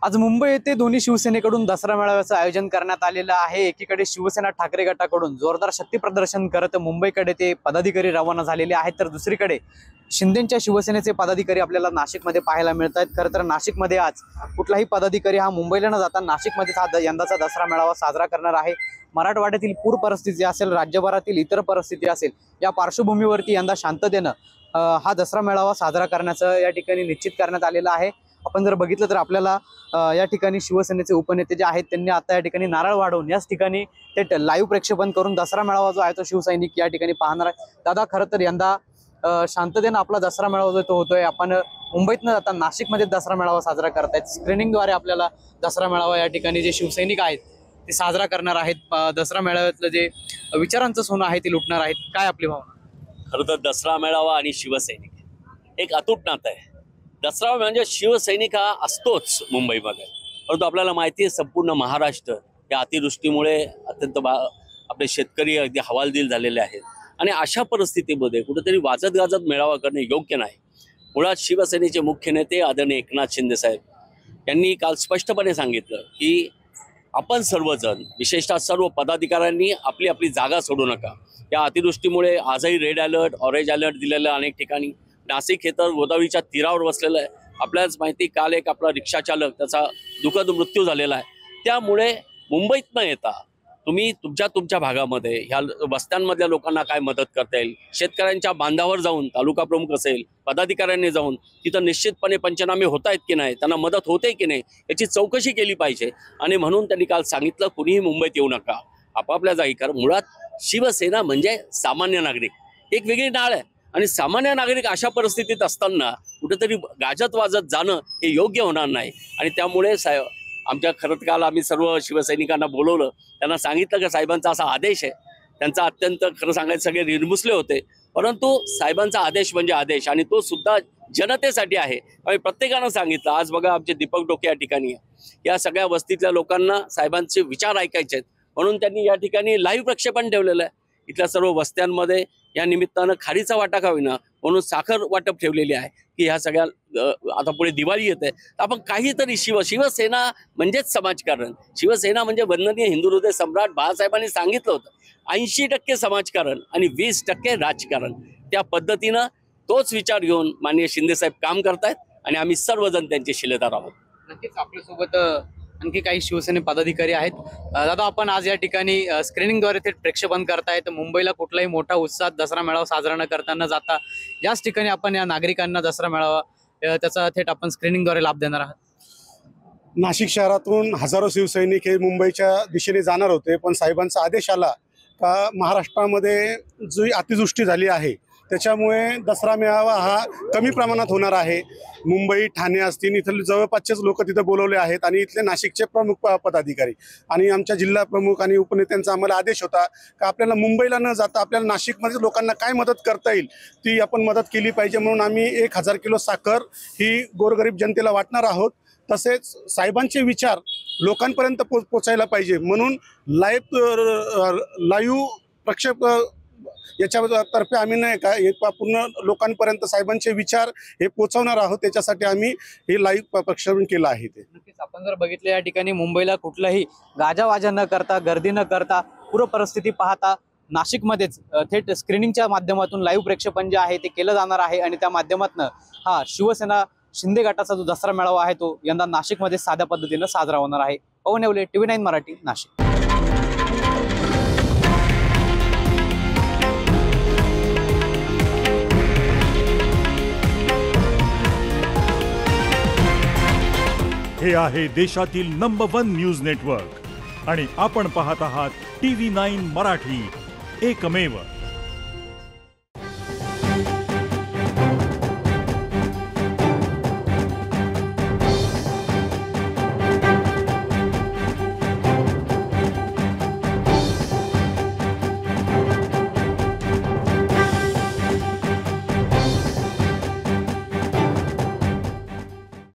आज मुंबई येथे दोन्ही शिवसेनेकडून दसरा मेळाव्याचं आयोजन करण्यात आलेलं आहे। एकीकडे शिवसेना ठाकरे गटाकडून जोरदार शक्ती प्रदर्शन करत मुंबईकडे ते पदाधिकारी रवाना झालेले आहेत, तर दुसरीकडे शिंदेच्या शिवसेनेचे पदाधिकारी आपल्याला नाशिकमध्ये पाहायला मिळत आहेत। खरं तर नाशिकमध्ये आज कुठलाही पदाधिकारी हा मुंबईला न जाता नाशिकमध्ये हा यंदाचा दसरा मेळावा साजरा करणार आहे। मराठवाड्यातील पूर परिस्थिती असेल, राज्यभरातील इतर परिस्थिती असेल, या पार्श्वभूमीवरती यंदा शांततेनं हा दसरा मेळावा साजरा करण्याचं या ठिकाणी निश्चित करण्यात आलेलं आहे। आपण जर बघितलं तर आपल्याला या ठिकाणी शिवसेनेचे उपनेते जे आहेत त्यांनी आता या ठिकाणी नारळ वाढवून याच ठिकाणी थेट लाईव्ह प्रक्षेपण करून दसरा मेळावा जो आहे तो शिवसैनिक या ठिकाणी पाहणार आहे। दादा, खरं तर यंदा शांततेनं आपला दसरा मेळावा जो तो होतोय, आपण मुंबईतनं जाता नाशिकमध्ये दसरा मेळावा साजरा करतायत। स्क्रीनिंगद्वारे आपल्याला दसरा मेळावा या ठिकाणी जे शिवसैनिक आहेत ते साजरा करणार आहेत। दसरा मेळाव्यातलं जे विचारांचं सोनं आहे ते लुटणार आहेत। काय आपली भावना? खरं तर दसरा मेळावा आणि शिवसैनिक एक अतूट नातं आहे। दसरा म्हणजे शिवसैनिक हा असतोच मुंबईमध्ये, परंतु आपल्याला माहिती आहे संपूर्ण महाराष्ट्र या अतिवृष्टीमुळे अत्यंत आपले शेतकरी अगदी हवालदिल झालेले आहेत आणि अशा परिस्थितीमध्ये कुठेतरी वाजत गाजत मेळावा करणे योग्य नाही। मुळात शिवसेनेचे मुख्य नेते आदरणीय एकनाथ शिंदे साहेब यांनी काल स्पष्टपणे सांगितलं की आपण सर्वजण, विशेषतः सर्व पदाधिकाऱ्यांनी आपली आपली जागा सोडू नका। या अतिवृष्टीमुळे आजही रेड अलर्ट, ऑरेंज अलर्ट दिलेलं अनेक ठिकाणी। नाशिक हे तर गोदावरीच्या तीरावर वसलेलं आहे। आपल्यालाच माहिती, काल एक आपला रिक्षा चालक त्याचा दुःखद मृत्यू झालेला आहे। त्यामुळे मुंबईत न येता तुम्ही तुमच्या भागामध्ये ह्या वस्त्यांमधल्या लोकांना काय मदत करता येईल, शेतकऱ्यांच्या बांधावर जाऊन, तालुका प्रमुख असेल, पदाधिकाऱ्यांनी जाऊन तिथं निश्चितपणे पंचनामे होत आहेत की नाही, त्यांना मदत होते की नाही याची चौकशी केली पाहिजे। आणि म्हणून त्यांनी काल सांगितलं कुणीही मुंबईत येऊ नका, आपापल्या जागी करा। मुळात शिवसेना म्हणजे सामान्य नागरिक, एक वेगळी नाळ आहे आणि सामान्य नागरिक अशा परिस्थितीत असताना कुठेतरी गाजत वाजत जाणं हे योग्य होणार नाही। आणि त्यामुळे आमच्या खरं काल आम्ही सर्व शिवसैनिकांना बोलवलं, त्यांना सांगितलं की साहेबांचा असा आदेश आहे। त्यांचा अत्यंत खरं सांगायचं सगळे निर्मुसले होते, परंतु साहेबांचा आदेश म्हणजे आदेश आणि तो सुद्धा जनतेसाठी आहे। आम्ही प्रत्येकानं सांगितलं। आज बघा आमचे दीपक डोके या ठिकाणी आहे, या सगळ्या वस्तीतल्या लोकांना साहेबांचे विचार ऐकायचे आहेत, म्हणून त्यांनी या ठिकाणी लाईव्ह प्रक्षेपण ठेवलेलं आहे। इथल्या सर्व वस्त्यांमध्ये या निमित्तानं खारीचा वाटा का होईना म्हणून साखर वाटप ठेवलेली आहे की ह्या सगळ्या आता पुढे दिवाळी येते, तर आपण काहीतरी शिवसेना म्हणजेच समाजकारण, शिवसेना म्हणजे वंदनीय हिंदू हृदय सम्राट बाळासाहेबांनी सांगितलं होतं 80% समाजकारण आणि 20% राजकारण। त्या पद्धतीनं तोच विचार घेऊन माननीय शिंदे साहेब काम करतायत आणि आम्ही सर्वजण त्यांचे शिलेदार आहोत। नक्कीच आपल्यासोबत आणखी काही शिवसेने पदाधिकारी आहेत। दादा, आपण आज या ठिकाणी स्क्रीनिंगद्वारे थेट प्रक्षेपण करतायत। मुंबईला कुठलाही मोठा उत्साह दसरा मेळावा साजरा न करता न जाता याच ठिकाणी आपण या नागरिकांना दसरा मेळावा त्याचा थेट आपण स्क्रीनिंगद्वारे लाभ देणार आहात। नाशिक शहरातून हजारो शिवसैनिक हे मुंबईच्या दिशेने जाणार होते, पण साहेबांचा आदेश आला का महाराष्ट्रामध्ये जी अतिवृष्टी झाली आहे त्याच्यामुळे दसरा मेळावा हा कमी प्रमाणात होणार आहे। मुंबई, ठाणे असतील, इथले जवळपासचेच लोक तिथे बोलवले आहेत आणि इथले नाशिकचे प्रमुख पदाधिकारी आणि आमच्या जिल्हा प्रमुख आणि उपनेत्यांचा आम्हाला आदेश होता का आपल्याला मुंबईला न जाता आपल्याला नाशिकमध्ये लोकांना काय मदत करता येईल ती आपण मदत केली पाहिजे। म्हणून आम्ही 1000 किलो साखर ही गोरगरीब जनतेला वाटणार आहोत। तसेच साहेबांचे विचार लोकांपर्यंत पोचायला पाहिजे म्हणून लाईव्ह प्रक्षेप याच्यातर्फे आम्ही नाही का पूर्ण लोकांपर्यंत साहेबांचे विचार हे पोहोचवणार आहोत, त्याच्यासाठी आम्ही हे लाईव्ह प्रक्षेपण केलं आहे। ते नक्कीच आपण जर बघितलं या ठिकाणी मुंबईला कुठलाही गाजावाजा न करता, गर्दी न करता, पूर्ण परिस्थिती पाहता नाशिकमध्येच थेट स्क्रीनिंगच्या माध्यमातून लाईव्ह प्रक्षेपण जे आहे ते केलं जाणार आहे आणि त्या माध्यमातून हा शिवसेना शिंदे गटाचा जो दसरा मेळावा आहे तो यंदा नाशिकमध्ये साध्या पद्धतीनं साजरा होणार आहे। पवन येवले, TV9 मराठी, नाशिक। हे आहे देशातील नंबर 1 न्यूज नेटवर्क आणि आपण पाहत आहात TV9 मराठी, एकमेव।